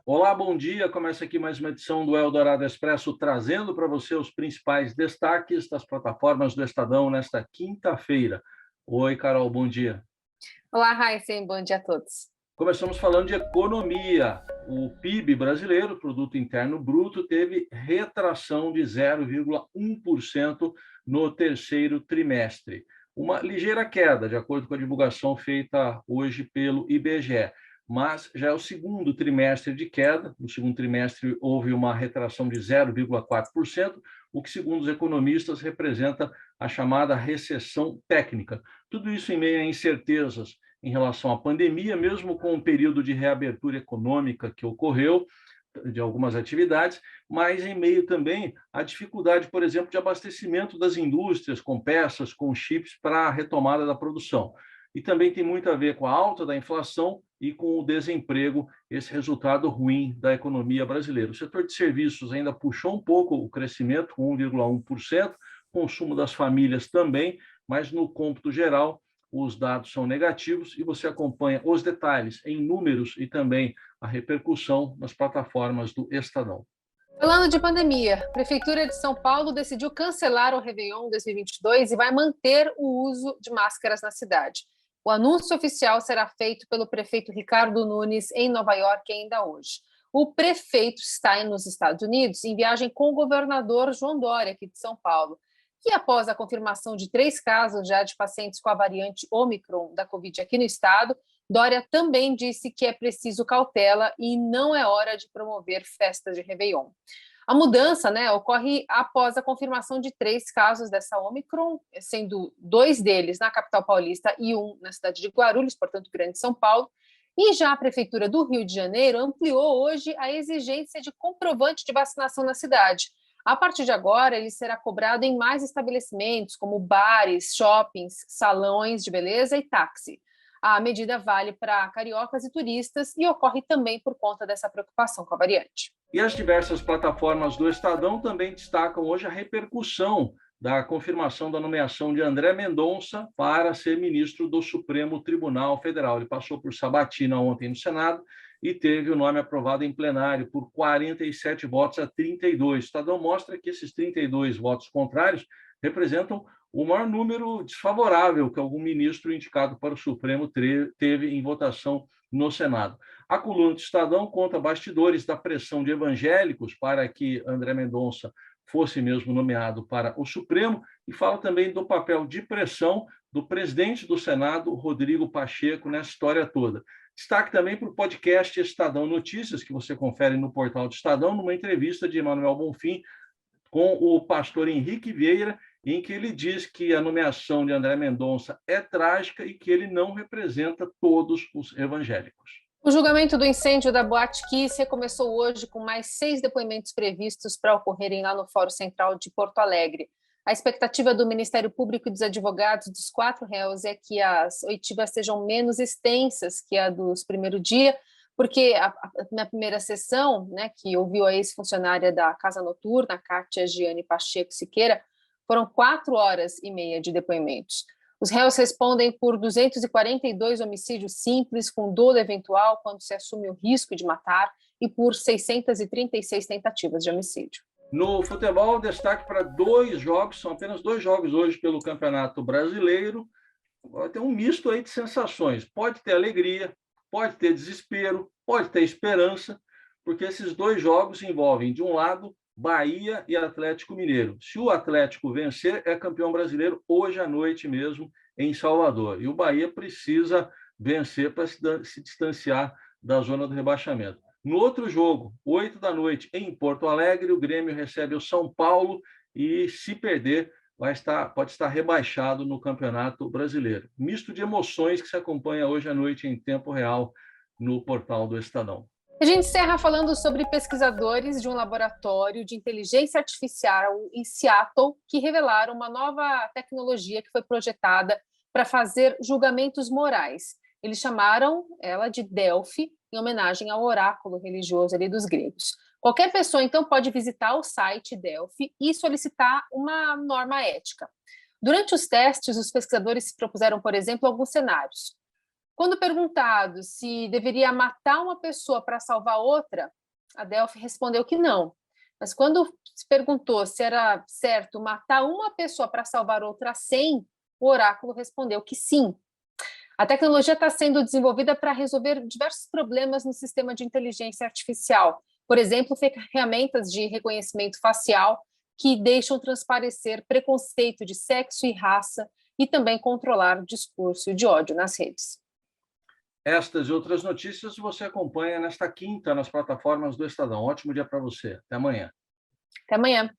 Olá, bom dia. Começa aqui mais uma edição do Eldorado Expresso, trazendo para você os principais destaques das plataformas do Estadão nesta quinta-feira. Oi, Carol, bom dia. Olá, Raíssen, bom dia a todos. Começamos falando de economia. O PIB brasileiro, Produto Interno Bruto, teve retração de 0,1% no terceiro trimestre. Uma ligeira queda, de acordo com a divulgação feita hoje pelo IBGE. Mas já é o segundo trimestre de queda. No segundo trimestre houve uma retração de 0,4%, o que, segundo os economistas, representa a chamada recessão técnica. Tudo isso em meio a incertezas em relação à pandemia, mesmo com o período de reabertura econômica que ocorreu de algumas atividades, mas em meio também à dificuldade, por exemplo, de abastecimento das indústrias com peças, com chips para a retomada da produção. E também tem muito a ver com a alta da inflação e com o desemprego, esse resultado ruim da economia brasileira. O setor de serviços ainda puxou um pouco o crescimento, com 1,1%, consumo das famílias também, mas no cômputo geral, os dados são negativos e você acompanha os detalhes em números e também a repercussão nas plataformas do Estadão. Falando de pandemia, a Prefeitura de São Paulo decidiu cancelar o Réveillon 2022 e vai manter o uso de máscaras na cidade. O anúncio oficial será feito pelo prefeito Ricardo Nunes em Nova York ainda hoje. O prefeito está nos Estados Unidos em viagem com o governador João Dória, aqui de São Paulo. E após a confirmação de 3 casos já de pacientes com a variante Ômicron da Covid aqui no estado, Dória também disse que é preciso cautela e não é hora de promover festas de Réveillon. A mudança, ocorre após a confirmação de 3 casos dessa Ômicron, sendo 2 deles na capital paulista e 1 na cidade de Guarulhos, portanto, Grande São Paulo. E já a Prefeitura do Rio de Janeiro ampliou hoje a exigência de comprovante de vacinação na cidade. A partir de agora, ele será cobrado em mais estabelecimentos, como bares, shoppings, salões de beleza e táxi. A medida vale para cariocas e turistas e ocorre também por conta dessa preocupação com a variante. E as diversas plataformas do Estadão também destacam hoje a repercussão da confirmação da nomeação de André Mendonça para ser ministro do Supremo Tribunal Federal. Ele passou por sabatina ontem no Senado e teve o nome aprovado em plenário por 47 votos a 32. O Estadão mostra que esses 32 votos contrários representam o maior número desfavorável que algum ministro indicado para o Supremo teve em votação no Senado. A coluna do Estadão conta bastidores da pressão de evangélicos para que André Mendonça fosse mesmo nomeado para o Supremo e fala também do papel de pressão do presidente do Senado, Rodrigo Pacheco, nessa história toda. Destaque também para o podcast Estadão Notícias, que você confere no portal do Estadão, numa entrevista de Emanuel Bonfim com o pastor Henrique Vieira, em que ele diz que a nomeação de André Mendonça é trágica e que ele não representa todos os evangélicos. O julgamento do incêndio da Boate Kiss recomeçou hoje com mais 6 depoimentos previstos para ocorrerem lá no Fórum Central de Porto Alegre. A expectativa do Ministério Público e dos advogados dos 4 réus é que as oitivas sejam menos extensas que a dos primeiro dia, porque na primeira sessão, que ouviu a ex-funcionária da Casa Noturna, Kátia Giane Pacheco Siqueira, foram 4 horas e meia de depoimentos. Os réus respondem por 242 homicídios simples com dolo eventual quando se assume o risco de matar e por 636 tentativas de homicídio. No futebol, destaque para 2 jogos, são apenas 2 jogos hoje pelo Campeonato Brasileiro. Tem um misto aí de sensações. Pode ter alegria, pode ter desespero, pode ter esperança, porque esses 2 jogos envolvem, de um lado, Bahia e Atlético Mineiro. Se o Atlético vencer, é campeão brasileiro hoje à noite mesmo, em Salvador. E o Bahia precisa vencer para se distanciar da zona do rebaixamento. No outro jogo, 8 da noite, em Porto Alegre, o Grêmio recebe o São Paulo e, se perder, pode estar rebaixado no Campeonato Brasileiro. Misto de emoções que se acompanha hoje à noite em tempo real no portal do Estadão. A gente encerra falando sobre pesquisadores de um laboratório de inteligência artificial em Seattle que revelaram uma nova tecnologia que foi projetada para fazer julgamentos morais. Eles chamaram ela de Delphi, em homenagem ao oráculo religioso ali dos gregos. Qualquer pessoa, então, pode visitar o site Delphi e solicitar uma norma ética. Durante os testes, os pesquisadores se propuseram, por exemplo, alguns cenários. Quando perguntado se deveria matar uma pessoa para salvar outra, a Delphi respondeu que não. Mas quando se perguntou se era certo matar uma pessoa para salvar outra 100, o oráculo respondeu que sim. A tecnologia está sendo desenvolvida para resolver diversos problemas no sistema de inteligência artificial. Por exemplo, ferramentas de reconhecimento facial que deixam transparecer preconceito de sexo e raça e também controlar o discurso de ódio nas redes. Estas e outras notícias você acompanha nesta quinta nas plataformas do Estadão. Ótimo dia para você. Até amanhã. Até amanhã.